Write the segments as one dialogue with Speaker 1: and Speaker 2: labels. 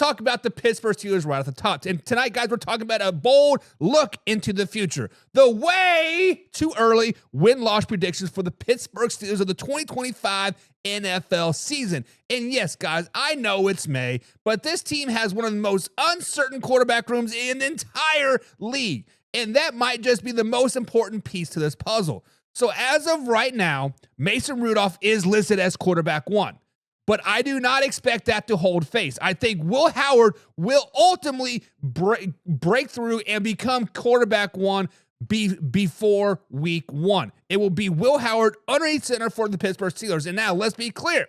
Speaker 1: talk about the Pittsburgh Steelers right at the top. And tonight, guys, we're talking about a bold look into the future. The way too early win-loss predictions for the Pittsburgh Steelers of the 2025 NFL season. And yes, guys, I know it's May, but this team has one of the most uncertain quarterback rooms in the entire league. And that might just be the most important piece to this puzzle. So as of right now, Mason Rudolph is listed as quarterback one. But I do not expect that to hold face. I think Will Howard will ultimately break through and become quarterback one before week one. It will be Will Howard underneath center for the Pittsburgh Steelers. And now, let's be clear.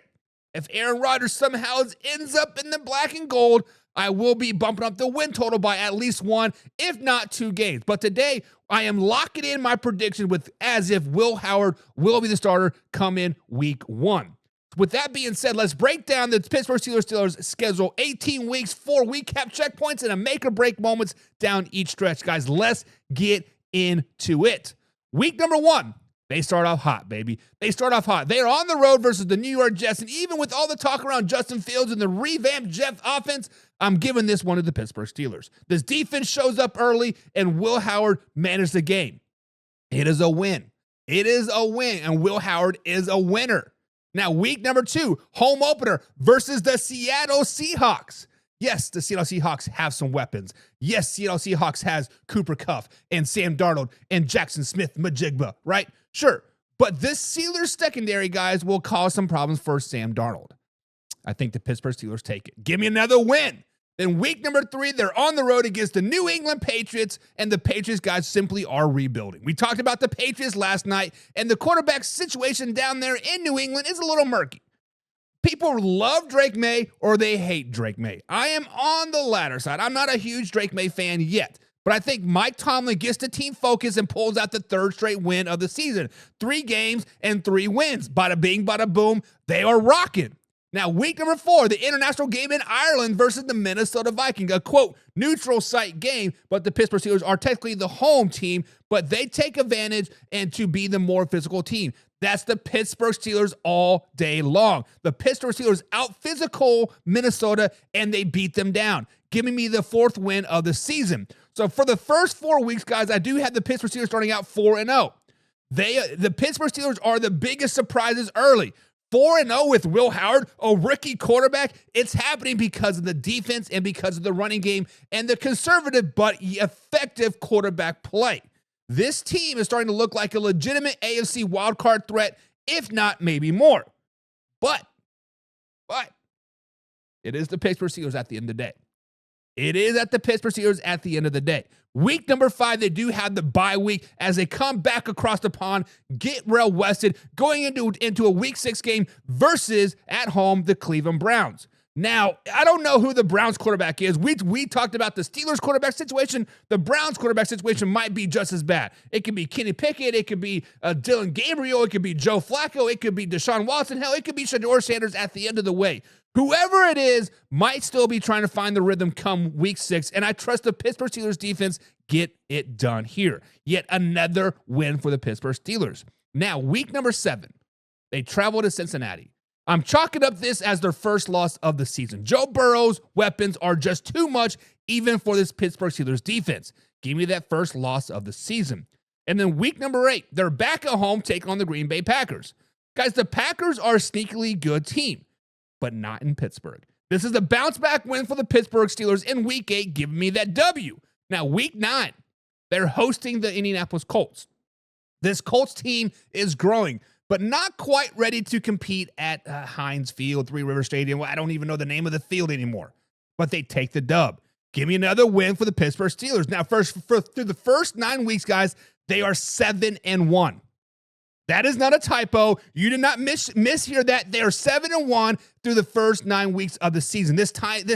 Speaker 1: If Aaron Rodgers somehow ends up in the black and gold, I will be bumping up the win total by at least one, if not two games. But today, I am locking in my prediction with as if Will Howard will be the starter come in week one. With that being said, let's break down the Pittsburgh Steelers schedule. 18 weeks, 4 recap checkpoints, and a make-or-break moments down each stretch. Guys, let's get into it. Week number 1, they start off hot, baby. They start off hot. They are on the road versus the New York Jets, and even with all the talk around Justin Fields and the revamped Jets offense, I'm giving this one to the Pittsburgh Steelers. This defense shows up early, and Will Howard managed the game. It is a win. It is a win, and Will Howard is a winner. Now, week number 2, home opener versus the Seattle Seahawks. Yes, the Seattle Seahawks have some weapons. Yes, Seattle Seahawks has Cooper Kupp and Sam Darnold and Jackson Smith-Njigba, right? Sure, but this Steelers secondary, guys, will cause some problems for Sam Darnold. I think the Pittsburgh Steelers take it. Give me another win. Then week number 3, they're on the road against the New England Patriots, and the Patriots, guys, simply are rebuilding. We talked about the Patriots last night, and the quarterback situation down there in New England is a little murky. People love Drake May or they hate Drake May. I am on the latter side. I'm not a huge Drake May fan yet, but I think Mike Tomlin gets the team focused and pulls out the 3rd straight win of the season. 3 games and 3 wins. Bada bing, bada boom. They are rocking. Now, week number 4, the international game in Ireland versus the Minnesota Vikings. A, quote, neutral site game, but the Pittsburgh Steelers are technically the home team, but they take advantage and to be the more physical team. That's the Pittsburgh Steelers all day long. The Pittsburgh Steelers out-physical Minnesota, and they beat them down, giving me the 4th win of the season. So for the first 4 weeks, guys, I do have the Pittsburgh Steelers starting out 4-0. The Pittsburgh Steelers are the biggest surprises early. 4-0 with Will Howard, a rookie quarterback. It's happening because of the defense and because of the running game and the conservative but effective quarterback play. This team is starting to look like a legitimate AFC wildcard threat, if not maybe more. But it is the Pittsburgh Steelers at the end of the day. It is at the Pittsburgh Steelers at the end of the day. Week number 5, they do have the bye week as they come back across the pond, get well-rested, going into a week 6 game versus, at home, the Cleveland Browns. Now, I don't know who the Browns quarterback is. We talked about the Steelers quarterback situation. The Browns quarterback situation might be just as bad. It could be Kenny Pickett. It could be Dylan Gabriel. It could be Joe Flacco. It could be Deshaun Watson. Hell, it could be Shedeur Sanders at the end of the way. Whoever it is might still be trying to find the rhythm come week 6, and I trust the Pittsburgh Steelers defense get it done here. Yet another win for the Pittsburgh Steelers. Now, week number 7, they travel to Cincinnati. I'm chalking up this as their first loss of the season. Joe Burrow's weapons are just too much even for this Pittsburgh Steelers defense. Give me that first loss of the season. And then week number 8, they're back at home taking on the Green Bay Packers. Guys, the Packers are a sneakily good team, but not in Pittsburgh. This is a bounce-back win for the Pittsburgh Steelers in week 8, giving me that W. Now, week 9, they're hosting the Indianapolis Colts. This Colts team is growing, but not quite ready to compete at Heinz Field, Three River Stadium. Well, I don't even know the name of the field anymore, but they take the dub. Give me another win for the Pittsburgh Steelers. Now, through the first 9 weeks, guys, they are 7-1. That is not a typo. You did not mishear that. They are 7-1 through the first 9 weeks of the season. This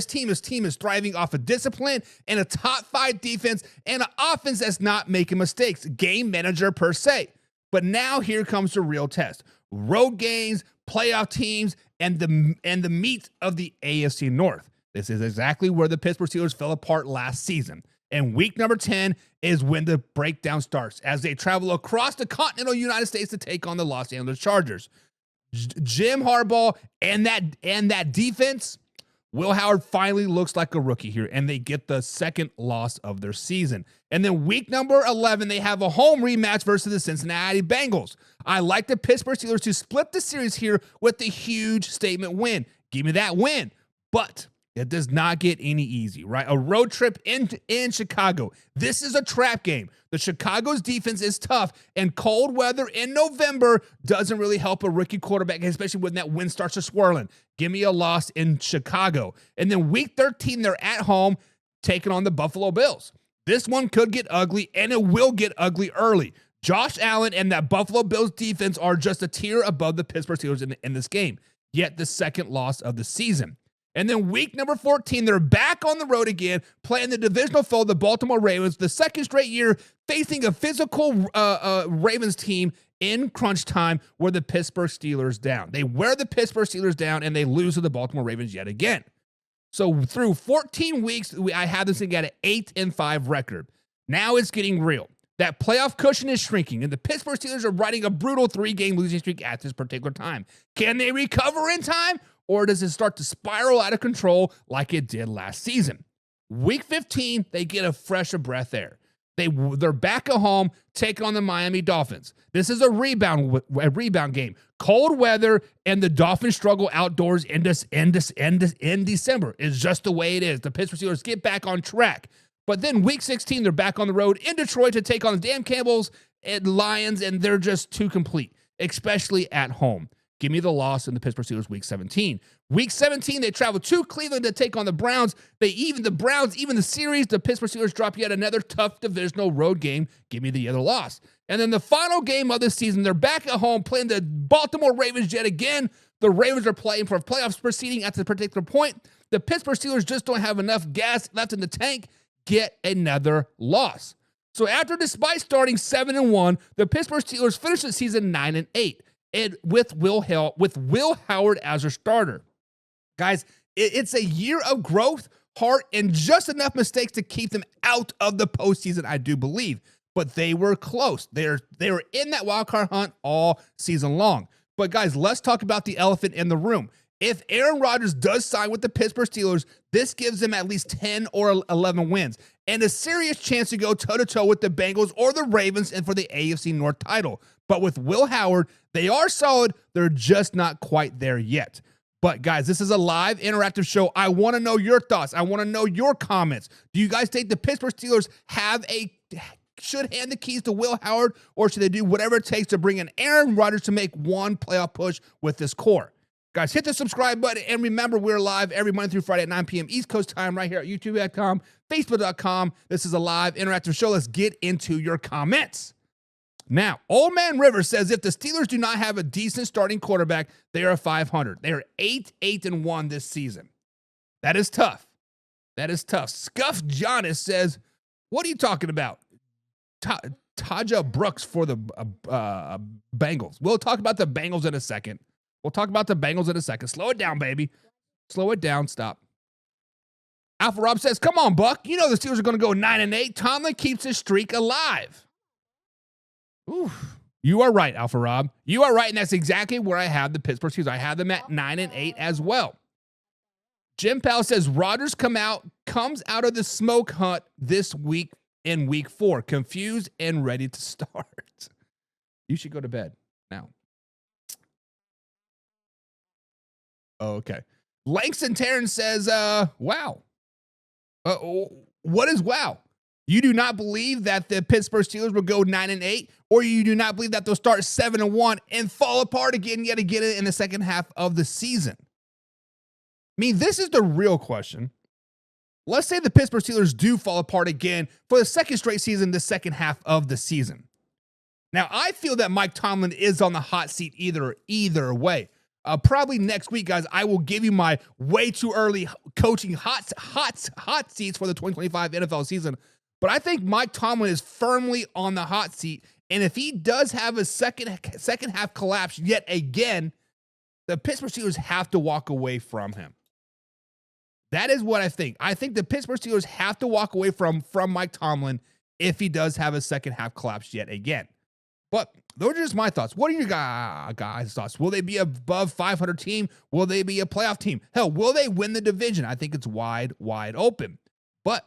Speaker 1: team is thriving off of discipline and a top 5 defense and an offense that's not making mistakes. Game manager per se. But now here comes the real test. Road games, playoff teams, and the meat of the AFC North. This is exactly where the Pittsburgh Steelers fell apart last season. And week number 10 is when the breakdown starts as they travel across the continental United States to take on the Los Angeles Chargers. Jim Harbaugh and that defense, Will Howard finally looks like a rookie here, and they get the second loss of their season. And then week number 11, they have a home rematch versus the Cincinnati Bengals. I like the Pittsburgh Steelers to split the series here with a huge statement win. Give me that win. But it does not get any easy, right? A road trip in Chicago. This is a trap game. The Chicago's defense is tough, and cold weather in November doesn't really help a rookie quarterback, especially when that wind starts to swirling. Give me a loss in Chicago. And then week 13, they're at home taking on the Buffalo Bills. This one could get ugly, and it will get ugly early. Josh Allen and that Buffalo Bills defense are just a tier above the Pittsburgh Steelers in this game, yet the second loss of the season. And then week number 14, they're back on the road again, playing the divisional foe, the Baltimore Ravens, the second straight year facing a physical Ravens team in crunch time where the Pittsburgh Steelers down. They wear the Pittsburgh Steelers down, and they lose to the Baltimore Ravens yet again. So through 14 weeks, I have this thing at an 8-5 record. Now it's getting real. That playoff cushion is shrinking, and the Pittsburgh Steelers are riding a brutal 3-game losing streak at this particular time. Can they recover in time, or does it start to spiral out of control like it did last season? Week 15, they get a fresher breath air. They're back at home, taking on the Miami Dolphins. This is a rebound game. Cold weather, and the Dolphins struggle outdoors in December. It's just the way it is. The Pittsburgh Steelers get back on track. But then week 16, they're back on the road in Detroit to take on the Dan Campbells and Lions, and they're just too complete, especially at home. Give me the loss in the Pittsburgh Steelers week 17. Week 17, they travel to Cleveland to take on the Browns. The series, the Pittsburgh Steelers drop yet another tough divisional road game. Give me the other loss. And then the final game of the season, they're back at home playing the Baltimore Ravens yet again. The Ravens are playing for playoffs proceeding at this particular point. The Pittsburgh Steelers just don't have enough gas left in the tank. Get another loss. So despite starting 7-1, the Pittsburgh Steelers finished the season 9-8. And with Will Howard as their starter. Guys, it's a year of growth, heart, and just enough mistakes to keep them out of the postseason, I do believe. But they were close. They were in that wild card hunt all season long. But guys, let's talk about the elephant in the room. If Aaron Rodgers does sign with the Pittsburgh Steelers, this gives them at least 10 or 11 wins and a serious chance to go toe-to-toe with the Bengals or the Ravens and for the AFC North title. But with Will Howard, they are solid. They're just not quite there yet. But guys, this is a live interactive show. I want to know your thoughts. I want to know your comments. Do you guys think the Pittsburgh Steelers should hand the keys to Will Howard, or should they do whatever it takes to bring in Aaron Rodgers to make one playoff push with this core? Guys, hit the subscribe button, and remember, we're live every Monday through Friday at 9 p.m. East Coast time right here at youtube.com, facebook.com. This is a live interactive show. Let's get into your comments. Now, Old Man River says if the Steelers do not have a decent starting quarterback, they are 500. They are 8-1 this season. That is tough. That is tough. Scuff Jonas says, what are you talking about? Taja Brooks for the Bengals. We'll talk about the Bengals in a second. Slow it down, baby. Slow it down. Stop. Alpha Rob says, come on, Buck. You know the Steelers are going to go 9-8. Tomlin keeps his streak alive. Oof. You are right, Alpha Rob. You are right, and that's exactly where I have the Pittsburgh Steelers. I have them at 9-8 as well. Jim Powell says, Rodgers comes out of the smoke hunt this week in week 4, confused and ready to start. You should go to bed now. Okay. Langston Terrence says, wow. What is wow? You do not believe that the Pittsburgh Steelers will go 9-8, or you do not believe that they'll start 7-1 and fall apart again yet again in the second half of the season? I mean, this is the real question. Let's say the Pittsburgh Steelers do fall apart again for the second straight season, the second half of the season. Now, I feel that Mike Tomlin is on the hot seat either way. Probably next week, guys, I will give you my way too early coaching hot seats for the 2025 NFL season. But I think Mike Tomlin is firmly on the hot seat. And if he does have a second half collapse yet again, the Pittsburgh Steelers have to walk away from him. That is what I think. I think the Pittsburgh Steelers have to walk away from Mike Tomlin if he does have a second half collapse yet again. But those are just my thoughts. What are your guys' thoughts? Will they be above 500 team? Will they be a playoff team? Hell, will they win the division? I think it's wide open. But